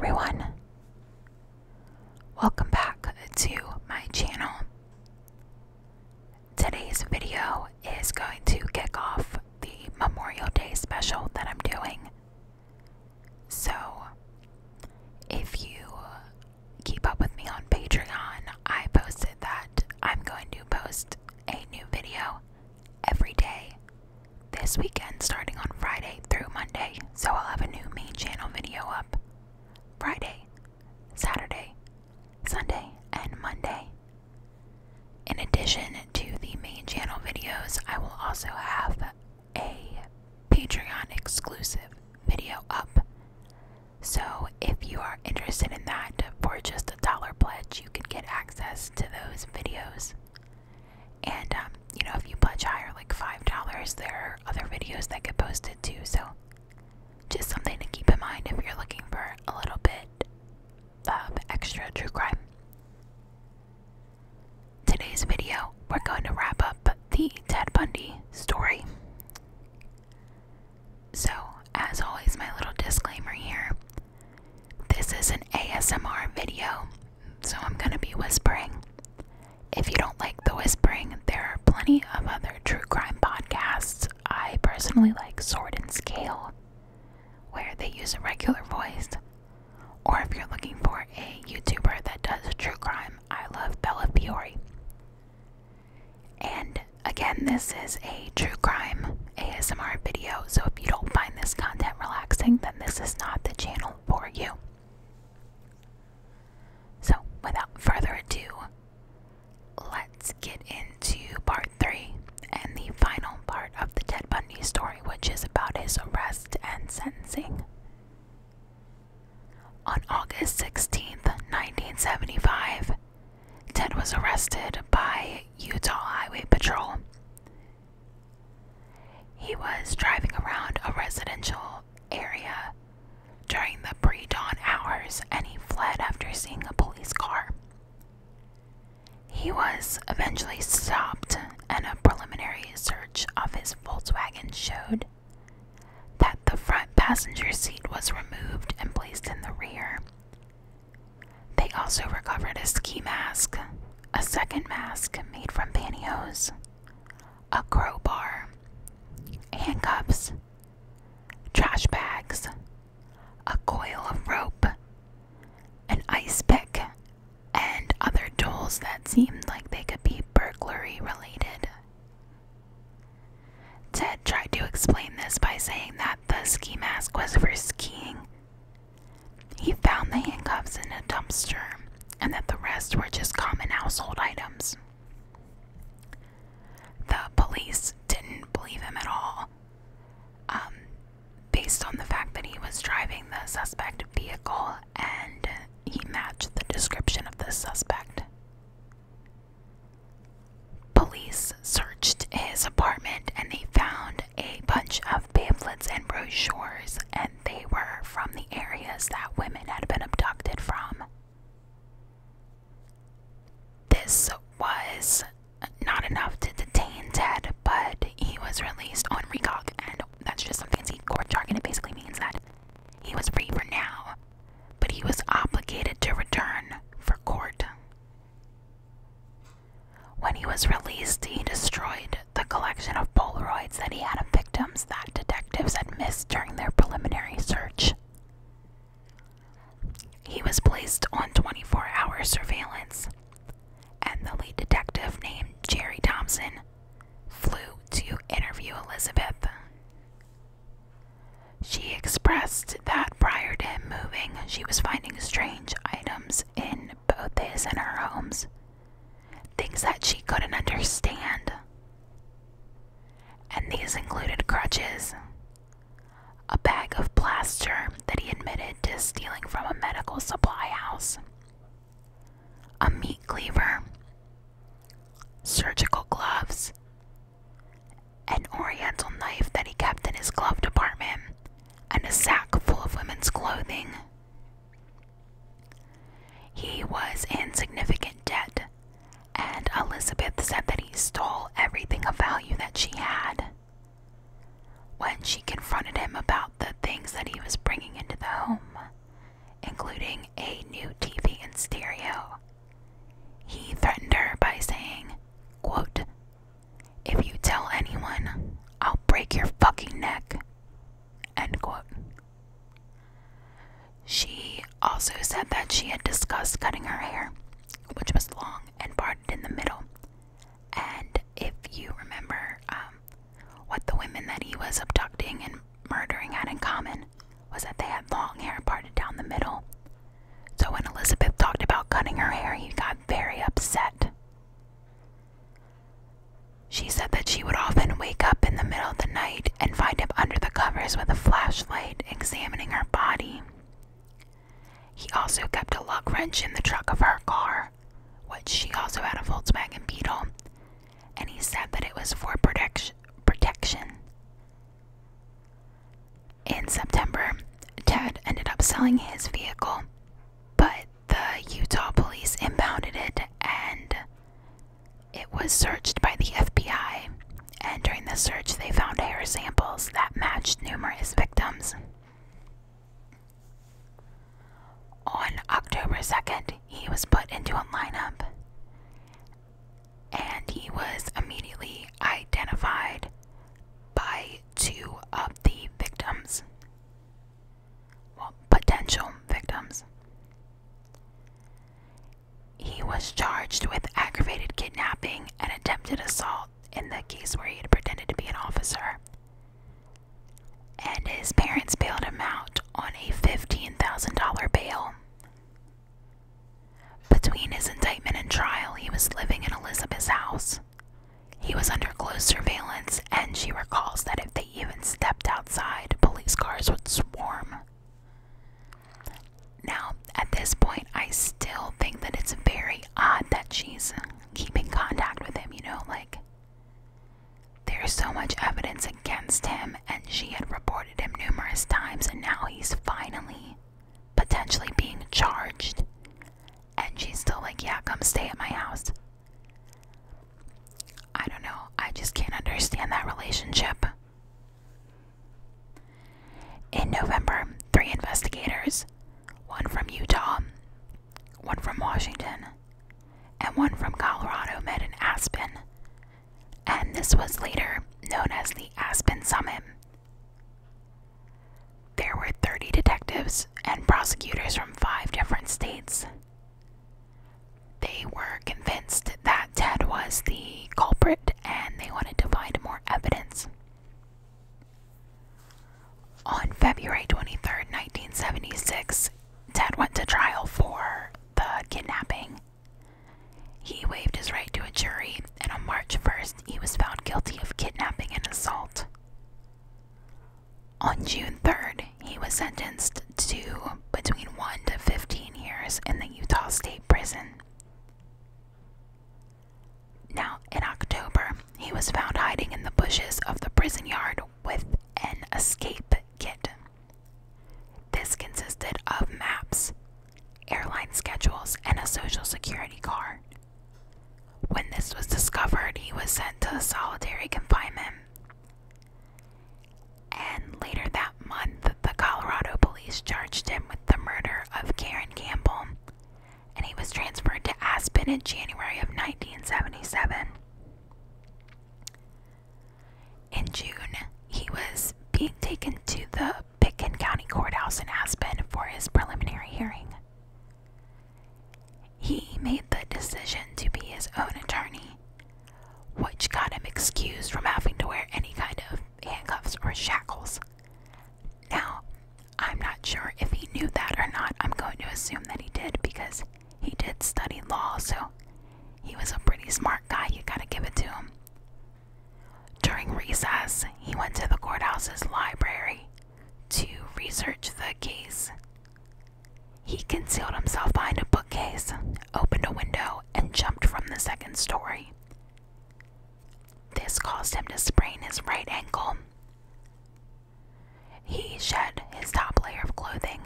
everyone. Welcome back to my channel. Today's video is going to kick off the Memorial Day special that I'm doing. So, if you keep up with me on Patreon, I posted that I'm going to post a new video every day this weekend, starting on Friday through Monday. So I'll have a new main channel video up Friday, Saturday, Sunday, and Monday. In addition to the main channel videos, I will also have a Patreon exclusive video up. So if you are interested in that, for just $1 pledge, you can get access to those videos. And if you pledge higher, like $5, there are other videos that get posted too. So just something to keep in mind if you're looking for a little bit of extra true crime. Today's video, we're going to wrap up the Ted Bundy story. So, as always, my little disclaimer here. This is an ASMR video, so I'm going to be whispering. If you don't like the whispering, there are plenty of other true crime podcasts. I personally like Sword and Scale, where they use a regular voice. Or if you're looking for a YouTuber that does true crime, I love Bella Fiore. And again, this is a true crime ASMR video, so if you don't find this content relaxing, then this is not the channel for you. So, without further ado, let's get into part 3 and the final part of the Ted Bundy story, which is about his arrest and sentencing. On August 16th, 1975, Ted was arrested by Utah Highway Patrol. He was driving around a residential area during the pre-dawn hours, and he fled after seeing a police car. He was eventually stopped, and a preliminary search of his Volkswagen showed that the front passenger seat was removed and placed in the rear. They also recovered a ski mask, a second mask made from pantyhose, a crowbar, handcuffs, trash bags, a coil of rope, an ice pick, and other tools that seemed like they could be burglary related. Ted tried to explain this by saying that the ski mask was for skiing. He found the handcuffs in a dumpster, and that the rest were just common household items. The police didn't believe him at all, based on the fact that he was driving the suspect vehicle and he matched the description of the suspect. Police searched his apartment and they found a bunch of pamphlets and brochures, and they were from the areas that women had been abducted from. This was not enough to detain Ted, but he was released on recog, and that's just some fancy court jargon. It basically means that he was free for now, but he was obligated to return for court. When he was released, he destroyed the collection of Polaroids that he had of victims that detectives had missed during their preliminary search. He was placed on 24-hour surveillance, and the lead detective named Jerry Thompson flew to interview Elizabeth. She expressed that prior to him moving, she was finding strange items in both his and her homes, things that she couldn't understand. And these included crutches, a bag of plaster that he admitted to stealing from a medical supply house, a meat cleaver, surgical gloves, an oriental knife that he kept in his glove compartment, and a sack full of women's clothing. He was in significant debt, and Elizabeth said that he stole everything of value that she had. When she confronted him about the things that he was bringing into the home, including also said that she had discussed cutting her hair, which was long and parted in the middle. And if you remember, what the women that he was abducting and murdering had in common was that they had long hair parted down the middle. So when Elizabeth talked about cutting her hair, he got very upset. She said that she would often wake up in the middle of the night and find him under the covers with a flashlight examining her body. He also kept a lug wrench in the trunk of her car, which she also had a Volkswagen Beetle, and he said that it was for protection. In September, Ted ended up selling his vehicle, but the Utah police impounded it and it was searched by the FBI, and during the search they found hair samples that matched numerous victims. On October 2nd, he was put into a lineup, and he was immediately identified by two of the victims. Well, potential victims. He was charged with aggravated kidnapping and attempted assault in the case where he had pretended to be an officer. And his parents bailed him out on a $15,000 bail. Between his indictment and trial, he was living in Elizabeth's house. He was under close surveillance, and she recalls that if they even stepped outside, police cars would swarm. Now, at this point, I still think that it's very odd that she's keeping contact with him, like, there's so much evidence against him, and she had reported him numerous times, and now he's finally potentially being charged, and she's still like, yeah, come stay at my house. I don't know, I just can't understand that relationship. In November, 3 investigators, one from Utah, one from Washington, and one from Colorado met in Aspen, and this was later known as the Aspen Summit. There were 30 detectives and prosecutors from 5 different states. They were convinced that Ted was the culprit, and they wanted to find more evidence. On February 23rd, 1976, Ted went to trial for the kidnapping. He waived his right to a jury, and on March 1st, he was found guilty of kidnapping and assault. On June 3rd, he was sentenced to between 1 to 15 years in the Utah State Prison. Now, in October, he was found hiding in the bushes of the prison yard with an escape kit. This consisted of maps, airline schedules, and a Social Security card. When this was discovered, he was sent to solitary confinement. And later that month, the Colorado police charged him with the murder of Karen Campbell, and he was transferred to Aspen in January of 1977. In June, he was being taken to the Pitkin County Courthouse in Aspen for his preliminary hearing. He made the decision to be his own attorney, which got him excused from having to wear any kind of handcuffs or shackles. Now, I'm not sure if he knew that or not. I'm going to assume that he did, because he did study law, so he was a pretty smart guy, you gotta give it to him. During recess, he went to the courthouse's library to research the case. He concealed himself behind a bookcase, opened a window, and jumped from the 2nd story. This caused him to sprain his right ankle. He shed his top layer of clothing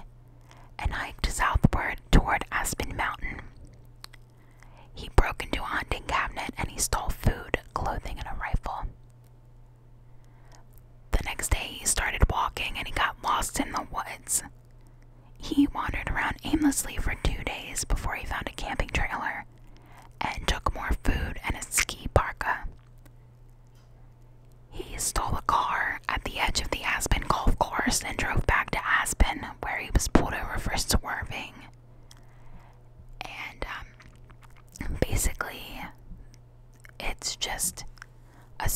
and hiked southward toward Aspen Mountain. He broke into a hunting cabinet and he stole food, clothing, and a rifle. The next day he started walking and he got lost in the woods. He wandered around aimlessly for 2 days before he found a camping trailer and took more food and a ski parka. He stole a car at the edge of the Aspen golf course and drove back to Aspen, where he was pulled over for swerving.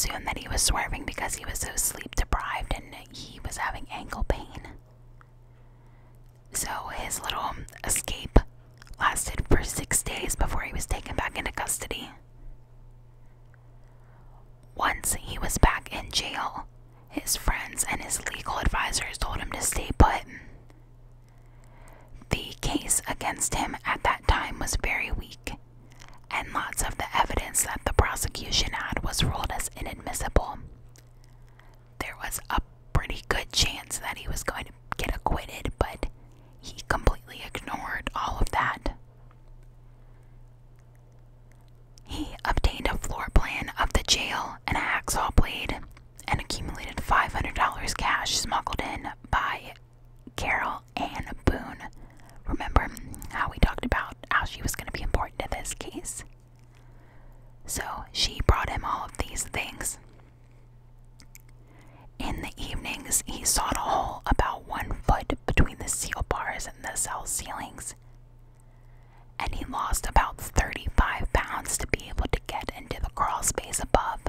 assumed that he was swerving because he was so sleep deprived and he was having ankle pain. So his little escape lasted for 6 days before he was taken back into custody. Once he was back in jail, his friends and his legal advisors told him to stay put. The case against him at that time was very weak, and lots of the evidence that the prosecution had was ruled as inadmissible. There was a pretty good chance that he was going to get acquitted, but he completely ignored all of that. He obtained a floor plan of the jail and a hacksaw blade and accumulated $500 cash smuggled in by Carol Ann Boone. Remember how we talked about how she was going to be important to this case? So she brought him all of these things. In the evenings, he sawed a hole about 1 foot between the seal bars and the cell ceilings, and he lost about 35 pounds to be able to get into the crawl space above.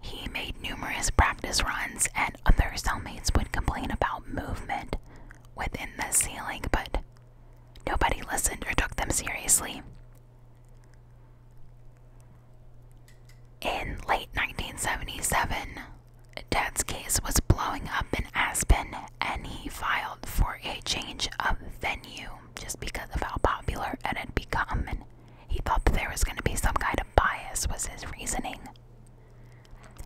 He made numerous practice runs, and other cellmates would complain about movement within the ceiling, but nobody listened or took them seriously. In late 1977, Ted's case was blowing up in Aspen, and he filed for a change of venue just because of how popular it had become, and he thought that there was going to be some kind of bias, was his reasoning.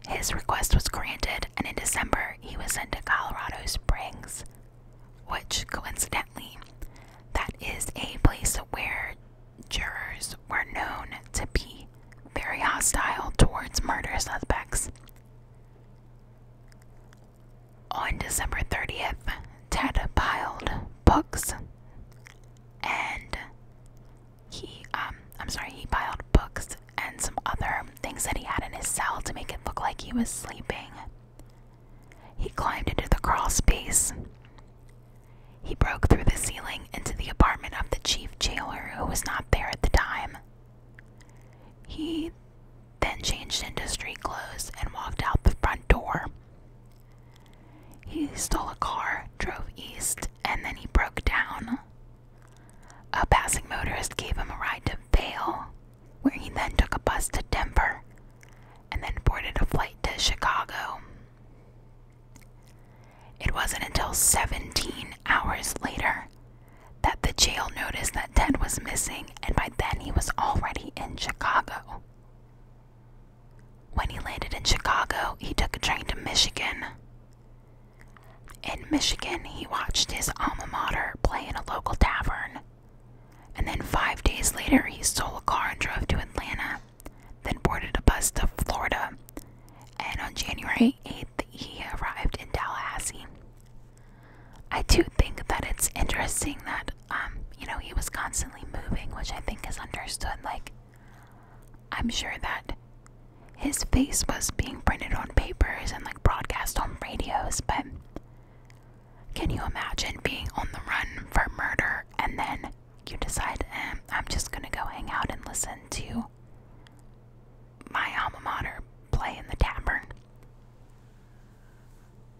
His request was granted, and in December, he was sent to Colorado Springs, which, coincidentally, that is a place where jurors were known to be very hostile towards murder suspects. On December 30th, Ted piled books, and he piled books and some other things that he had in his cell to make it look like he was sleeping. He climbed into the crawl space. He broke through the ceiling into the apartment of the chief jailer, who was not there at the time. He then changed into street clothes and walked out the front door. He stole a car, drove east, and then he broke down. A passing motorist gave him a ride to Vail, where he then took a bus to Denver, and then boarded a flight to Chicago. It wasn't until 17 hours later that the jail noticed that Ted was missing, and by then he was already in Chicago. When he landed in Chicago, he took a train to Michigan. In Michigan, he watched his alma mater play in a local tavern. And then 5 days later, he stole a car and drove to Atlanta, then boarded a bus to Florida. And on January 8th, he arrived in Tallahassee. I do think that it's interesting that, he was constantly moving, which I think is understood. Like, I'm sure that his face was being printed on papers and, broadcast on radios, but can you imagine being on the run for murder and then you decide, I'm just gonna go hang out and listen to my alma mater play in the tavern?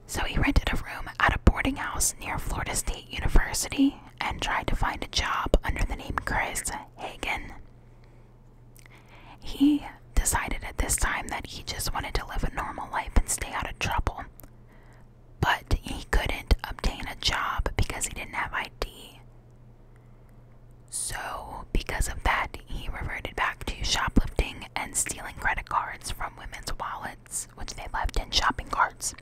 So he rented a room at a boarding house near Florida State University and tried to find a job under the name Chris Hagen. He decided at this time that he just wanted to live a normal life and stay out of trouble. But he couldn't obtain a job because he didn't have ID. So, because of that, he reverted back to shoplifting and stealing credit cards from women's wallets, which they left in shopping carts.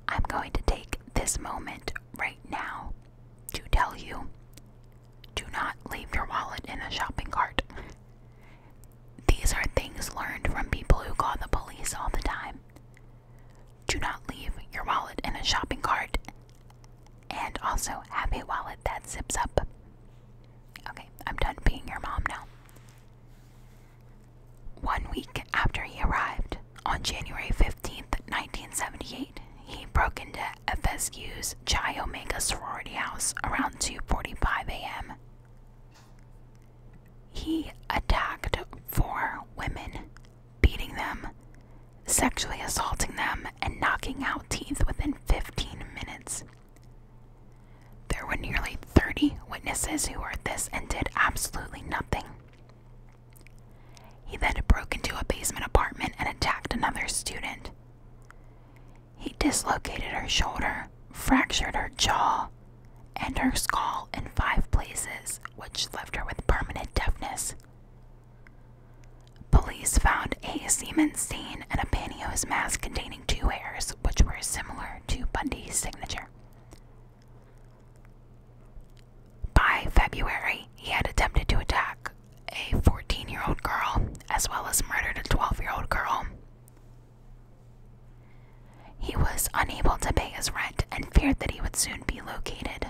I'm going to take this moment right now to tell you, do not leave your wallet in a shopping cart. These are things learned from people who call the police all the time. Do not leave your wallet in a shopping cart, and also have a wallet that zips up. Okay, I'm done being your mom now. 1 week after he arrived, on January 15th, 1978, he broke into FSU's Chi Omega sorority house around 2:45 a.m. He attacked 4 women, beating beating them, sexually assaulting them, and knocking out teeth within 15 minutes. There were nearly 30 witnesses who heard this and did absolutely nothing. He then broke into a basement apartment and attacked another student. He dislocated her shoulder, fractured her jaw, and her skull in 5 places, which left her with permanent deafness. Police found a semen stain and a pantyhose mask containing 2 hairs, which were similar to Bundy's signature. By February, he had attempted to attack a 14-year-old girl, as well as murdered a 12-year-old girl. He was unable to pay his rent and feared that he would soon be located.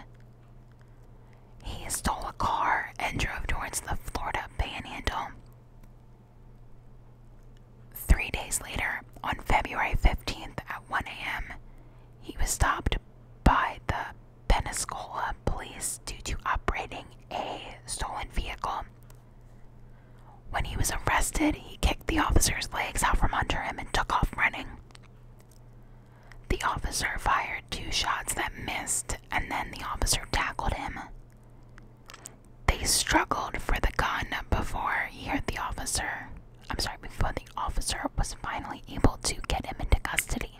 He stole a car and drove towards the Florida Panhandle. 3 days later, on February 15th at 1 a.m., he was stopped by the Pensacola police due to operating a stolen vehicle. When he was arrested, he kicked the officer's legs out from under him and took off running. The officer fired 2 shots that missed, and then the officer tackled him. They struggled for the gun before the officer was finally able to get him into custody.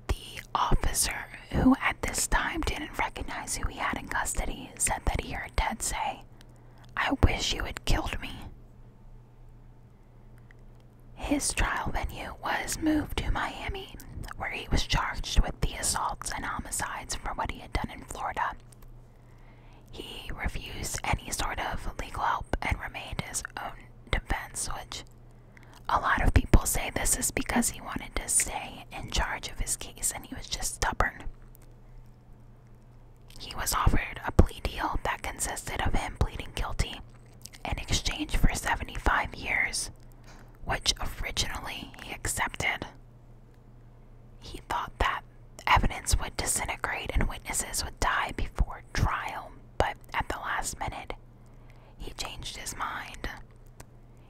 The officer, who at this time didn't recognize who he had in custody, said that he heard Ted say, "I wish you had killed me." His trial venue was moved to Miami, where he was charged with the assaults and homicides for what he had done in Florida. He refused any sort of legal help and remained his own defense, which a lot of people say this is because he wanted to stay in charge of his case and he was just stubborn. He was offered a plea deal that consisted of him pleading guilty in exchange for 75 years, which originally he accepted. He thought that evidence would disintegrate and witnesses would die before trial, but at the last minute, he changed his mind.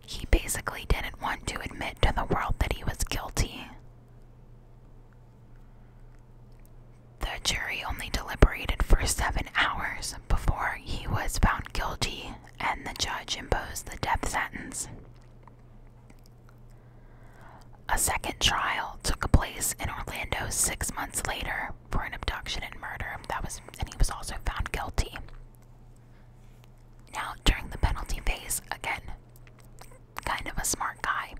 He basically didn't want to admit to the world that he was guilty. The jury only deliberated for 7 hours before he was found guilty, and the judge imposed the death sentence. A second trial took place in Orlando 6 months later for an abduction and murder, and he was also found guilty. Now, during the penalty phase, again, kind of a smart guy,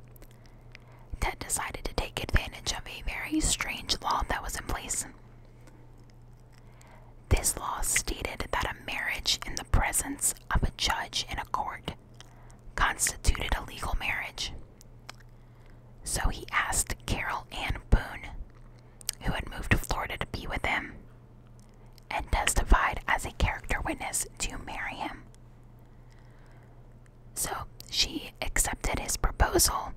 Ted decided to take advantage of a very strange law that was in place. This law stated that a marriage in the presence of a judge in a court constituted a legal marriage. So he asked Carol Ann Boone, who had moved to Florida to be with him, and testified as a character witness to marry him. So she accepted his proposal,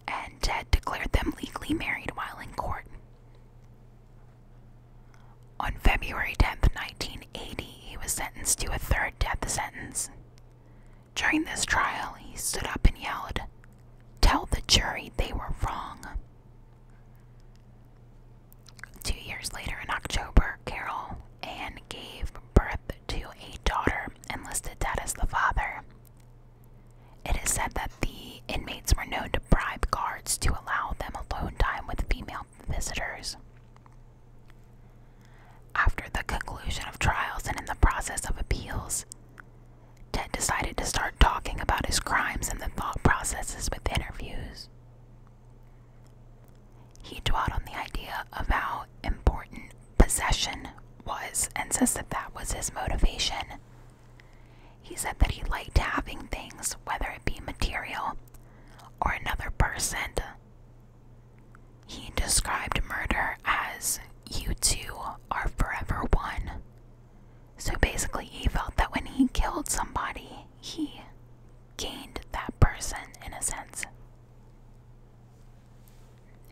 and Ted declared them legally married while in court. On February 10th, 1980, he was sentenced to a 3rd death sentence. During this trial, he stood up and yelled, "Tell the jury they were wrong." 2 years later, in October, Carol Ann gave birth to a daughter and listed Ted as the father. It is said that the inmates were known to bribe guards to allow them alone time with female visitors. After the conclusion of trials and in the process of appeals, Ted decided to start talking about his crimes and the thought processes with interviews. He dwelt on the idea of how important possession was and says that that was his motivation. He said that he liked having things, whether it be material or another person. He described murder as, "You two are forever one." So basically, he felt that when he killed somebody, he gained that person in a sense.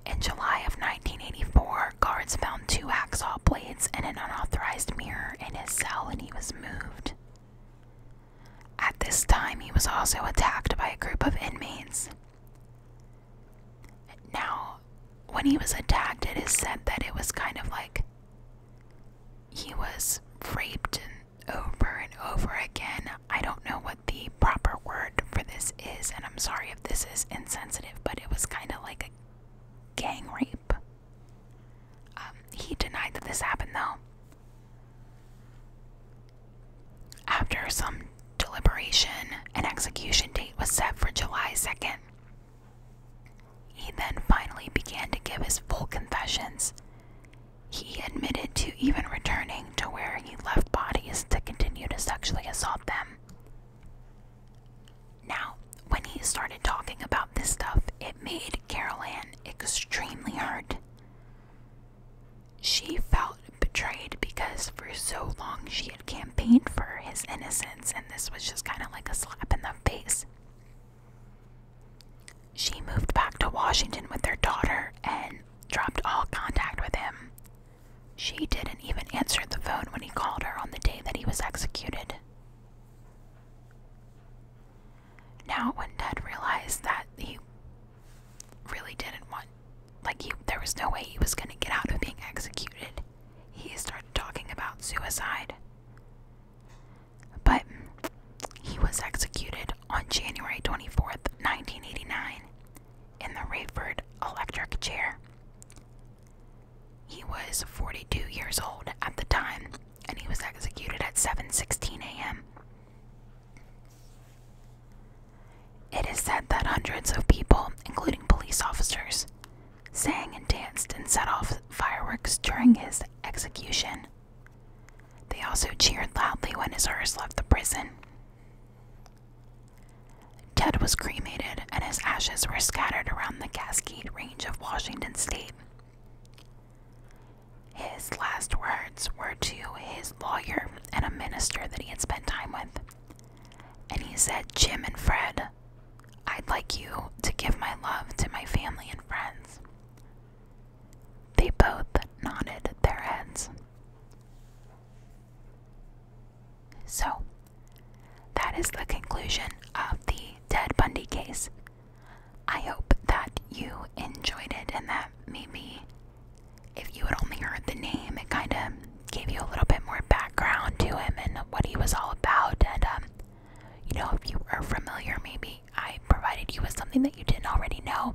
In July of 1984, guards found 2 hacksaw blades and an unauthorized mirror in his cell, and he was moved. At this time, he was also attacked by a group of inmates. Now, when he was attacked, it is said that it was kind of like he was raped over and over again. I don't know what the proper word for this is, and I'm sorry if this is insensitive, but it was kind of like a gang rape. He denied that this happened, though. After some deliberation, an execution date was set for July 2nd. He then finally began to give his full confessions. He admitted to even returning to where he left bodies to continue to sexually assault them. Now, when he started talking about this stuff, it made Carol Ann extremely hurt. She felt betrayed because for so long she had campaigned for his innocence, and this was just kind of like a slap in the face. She moved back to Washington with their daughter and dropped all contact with him. She didn't even answer the phone when he called her on the day that he was executed. Now, when Ted realized that he really didn't want, there was no way he was going to get out of being executed, he started talking about suicide. But he was executed on January 24th, 1989, in the Rayford electric chair. He was 42 years old at the time, and he was executed at 7:16 a.m. It is said that hundreds of people, including police officers, sang and danced and set off fireworks during his execution. They also cheered loudly when his hearse left the prison. Ted was cremated, and his ashes were scattered around the Cascade Range of Washington State. His last words were to his lawyer and a minister that he had spent time with. And he said, "Jim and Fred, I'd like you to give my love to my family and friends." They both nodded their heads. So, that is the conclusion of the Ted Bundy case. I hope that you enjoyed it, and that maybe if you had only heard the name, it kind of gave you a little bit more background to him and what he was all about. And, if you were familiar, maybe I provided you with something that you didn't already know.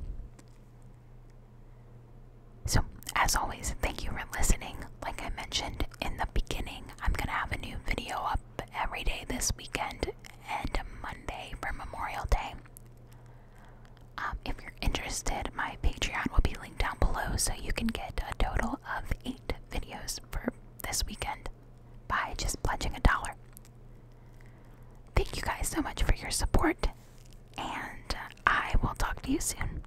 So, as always, thank you for listening. Like I mentioned in the beginning, I'm going to have a new video up every day this weekend and Monday for Memorial Day. If you're interested, my Patreon will be linked down below, so you can get a total of 8 videos for this weekend by just pledging $1. Thank you guys so much for your support, and I will talk to you soon.